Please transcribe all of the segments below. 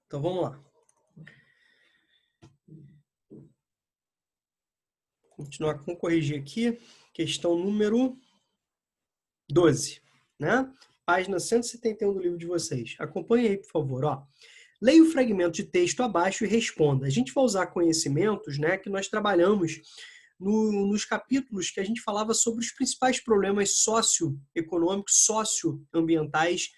Então vamos lá. Continuar com corrigir aqui. Questão número 12, né? Página 171 do livro de vocês. Acompanhe aí, por favor, ó. Leia o fragmento de texto abaixo e responda. A gente vai usar conhecimentos, né, que nós trabalhamos nos capítulos que a gente falava sobre os principais problemas socioeconômicos, socioambientais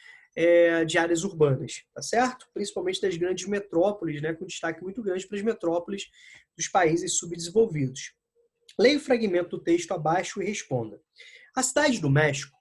de áreas urbanas, tá certo? Principalmente das grandes metrópoles, né, com destaque muito grande para as metrópoles dos países subdesenvolvidos. Leia o fragmento do texto abaixo e responda. A cidade do México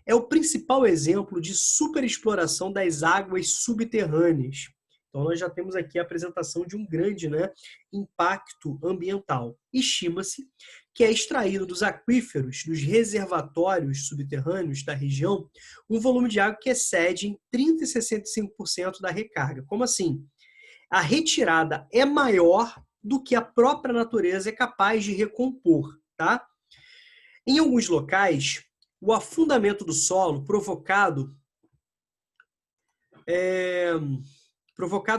é o principal exemplo de superexploração das águas subterrâneas. Então, nós já temos aqui a apresentação de um grande, né, impacto ambiental. Estima-se que é extraído dos aquíferos, dos reservatórios subterrâneos da região, um volume de água que excede em 30% e 65% da recarga. Como assim? A retirada é maior do que a própria natureza é capaz de recompor, tá? Em alguns locais, o afundamento do solo provocado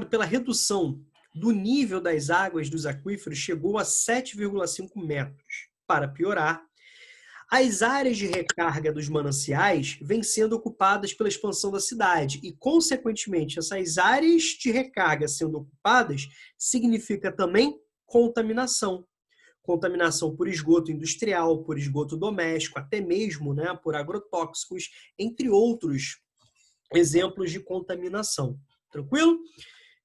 pela redução do nível das águas dos aquíferos chegou a 7,5 metros. Para piorar, as áreas de recarga dos mananciais vêm sendo ocupadas pela expansão da cidade e, consequentemente, essas áreas de recarga sendo ocupadas significa também contaminação. Contaminação por esgoto industrial, por esgoto doméstico, até mesmo, né, por agrotóxicos, entre outros exemplos de contaminação. Tranquilo?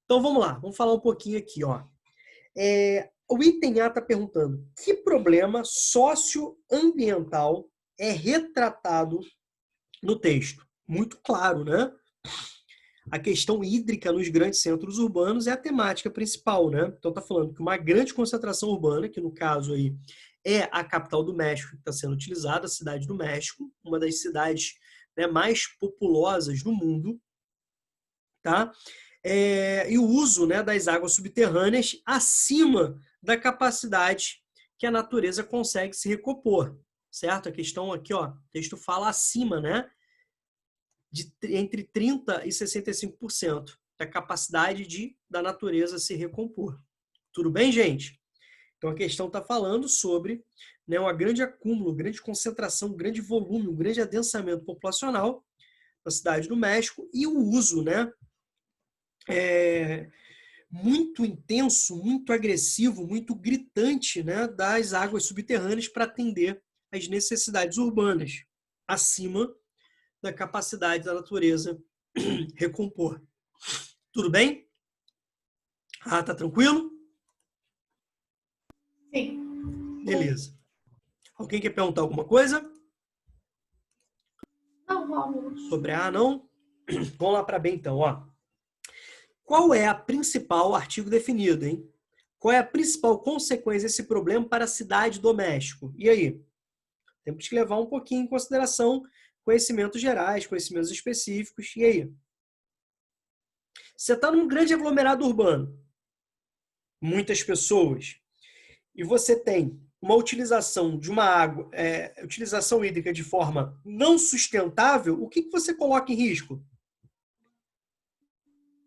Então vamos lá, vamos falar um pouquinho aqui, ó. O item A está perguntando: que problema socioambiental é retratado no texto? Muito claro, né? A questão hídrica nos grandes centros urbanos é a temática principal, né? Então está falando que uma grande concentração urbana, que no caso aí é a capital do México que está sendo utilizada, a cidade do México, uma das cidades, né, mais populosas do mundo, tá? E o uso, né, das águas subterrâneas acima da capacidade que a natureza consegue se recompor, certo? A questão aqui, ó, o texto fala acima, né, entre 30% e 65% da capacidade da natureza se recompor. Tudo bem, gente? Então a questão está falando sobre, né, um grande acúmulo, grande concentração, um grande volume, um grande adensamento populacional na cidade do México e o uso, né, muito intenso, muito agressivo, muito gritante, né, das águas subterrâneas para atender às necessidades urbanas, acima da capacidade da natureza recompor. Tudo bem? Ah, tá tranquilo? Sim. Beleza. Alguém quer perguntar alguma coisa? Não, vamos. Sobre A, não? Vamos lá para B, então, ó. Qual é a principal artigo definido, hein? Qual é a principal consequência desse problema para a cidade do México? E aí? Temos que levar um pouquinho em consideração conhecimentos gerais, conhecimentos específicos. E aí? Você está num grande aglomerado urbano, muitas pessoas, e você tem uma utilização de uma água, utilização hídrica de forma não sustentável, o que você coloca em risco?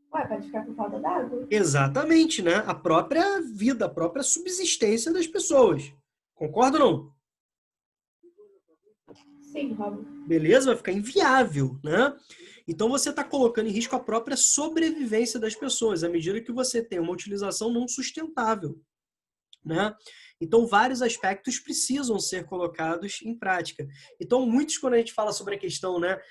Pode ficar com falta d'água? Exatamente, né? A própria vida, a própria subsistência das pessoas. Concorda ou não? Sim, Rob. Beleza? Vai ficar inviável, né? Então você está colocando em risco a própria sobrevivência das pessoas, à medida que você tem uma utilização não sustentável, né? Então, vários aspectos precisam ser colocados em prática. Então, muitos, quando a gente fala sobre a questão, né,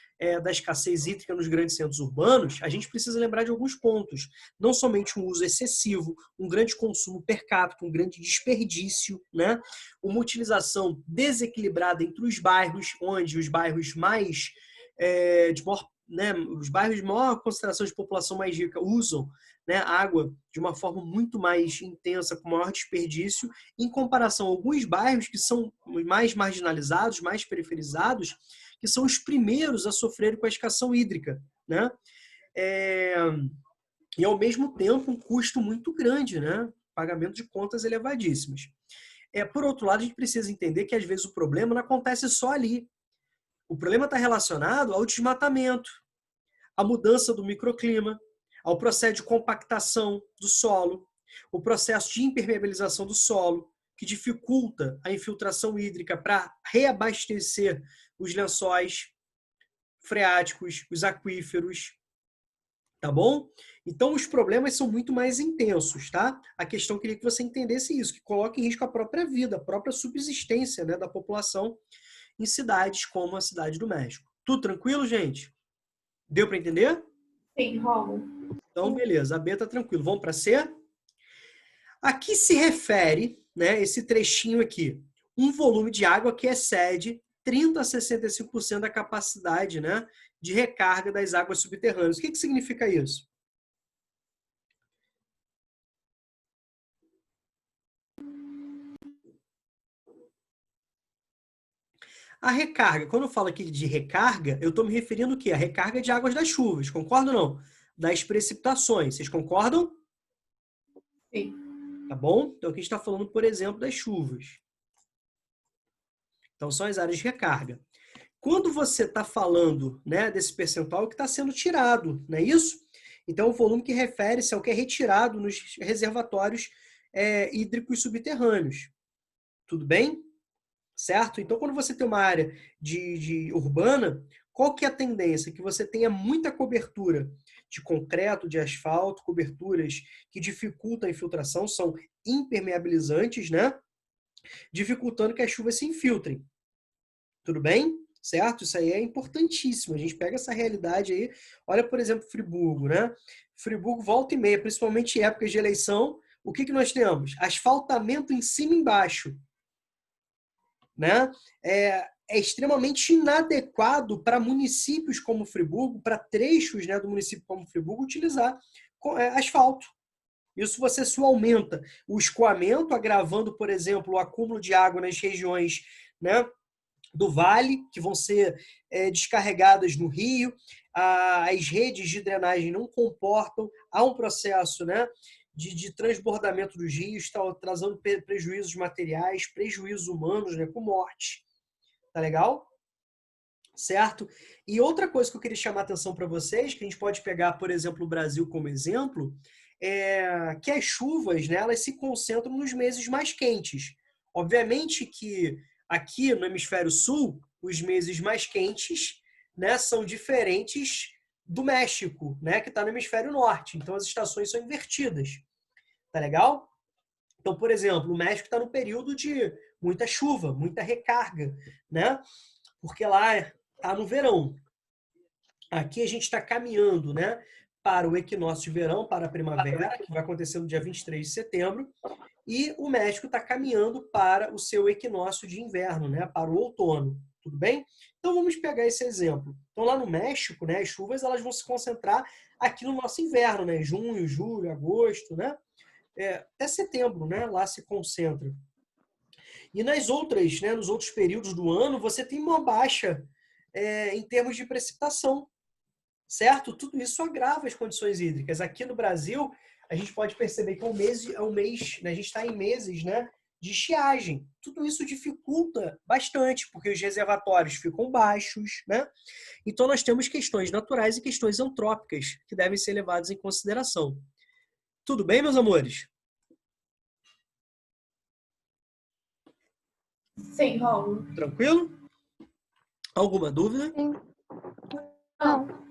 da escassez hídrica nos grandes centros urbanos, a gente precisa lembrar de alguns pontos. Não somente um uso excessivo, um grande consumo per capita, um grande desperdício, né? Uma utilização desequilibrada entre os bairros, onde os bairros mais os bairros de maior concentração de população mais rica usam, né, água de uma forma muito mais intensa, com maior desperdício, em comparação a alguns bairros que são mais marginalizados, mais periferizados, que são os primeiros a sofrer com a escassez hídrica, né? E, ao mesmo tempo, um custo muito grande, né? Pagamento de contas elevadíssimas. Por outro lado, a gente precisa entender que, às vezes, o problema não acontece só ali. O problema está relacionado ao desmatamento, à mudança do microclima, ao processo de compactação do solo, o processo de impermeabilização do solo, que dificulta a infiltração hídrica para reabastecer os lençóis freáticos, os aquíferos, tá bom? Então, os problemas são muito mais intensos, tá? A questão, queria que você entendesse isso, que coloca em risco a própria vida, a própria subsistência, né, da população em cidades como a Cidade do México. Tudo tranquilo, gente? Deu para entender? Sim, Rômulo. Então, beleza. A B tá tranquilo. Vamos para C? A que se refere, né, esse trechinho aqui? Um volume de água que excede 30 a 65% da capacidade, né, de recarga das águas subterrâneas. O que significa isso? A recarga, quando eu falo aqui de recarga, eu estou me referindo o quê? A recarga de águas das chuvas, concorda ou não? Das precipitações, vocês concordam? Sim. Tá bom? Então aqui a gente está falando, por exemplo, das chuvas. Então são as áreas de recarga. Quando você está falando, né, desse percentual que está sendo tirado, não é isso? Então o volume que refere-se ao que é retirado nos reservatórios hídricos subterrâneos. Tudo bem? Certo? Então, quando você tem uma área de urbana, qual que é a tendência? Que você tenha muita cobertura de concreto, de asfalto, coberturas que dificultam a infiltração, são impermeabilizantes, né? Dificultando que as chuvas se infiltrem. Tudo bem? Certo? Isso aí é importantíssimo. A gente pega essa realidade aí. Olha, por exemplo, Friburgo, né? Friburgo volta e meia, principalmente em épocas de eleição. O que nós temos? Asfaltamento em cima e embaixo. Né? É extremamente inadequado para municípios como Friburgo, para trechos, né, do município como Friburgo, utilizar asfalto. Isso você só aumenta o escoamento, agravando, por exemplo, o acúmulo de água nas regiões, né, do vale, que vão ser descarregadas no rio. As redes de drenagem não comportam, há um processo, né, de transbordamento dos rios, trazendo prejuízos materiais, prejuízos humanos, né, com morte. Tá legal? Certo? E outra coisa que eu queria chamar a atenção para vocês, que a gente pode pegar, por exemplo, o Brasil como exemplo, é que as chuvas, né, elas se concentram nos meses mais quentes. Obviamente que aqui no hemisfério sul, os meses mais quentes, né, são diferentes do México, né, que está no hemisfério norte. Então as estações são invertidas. Tá legal? Então, por exemplo, o México está no período de muita chuva, muita recarga, né? Porque lá está no verão. Aqui a gente está caminhando, né, para o equinócio de verão, para a primavera, que vai acontecer no dia 23 de setembro, e o México está caminhando para o seu equinócio de inverno, né, para o outono. Tudo bem? Então vamos pegar esse exemplo. Então lá no México, né, as chuvas elas vão se concentrar aqui no nosso inverno, né, junho, julho, agosto, né, até setembro, né, lá se concentra. E nas outras, né, nos outros períodos do ano, você tem uma baixa em termos de precipitação, certo? Tudo isso agrava as condições hídricas. Aqui no Brasil, a gente pode perceber que é um mês, né, a gente está em meses, né, de estiagem. Tudo isso dificulta bastante, porque os reservatórios ficam baixos, né? Então nós temos questões naturais e questões antrópicas que devem ser levadas em consideração. Tudo bem, meus amores? Sim, Rômulo. Tranquilo? Alguma dúvida? Sim. Não.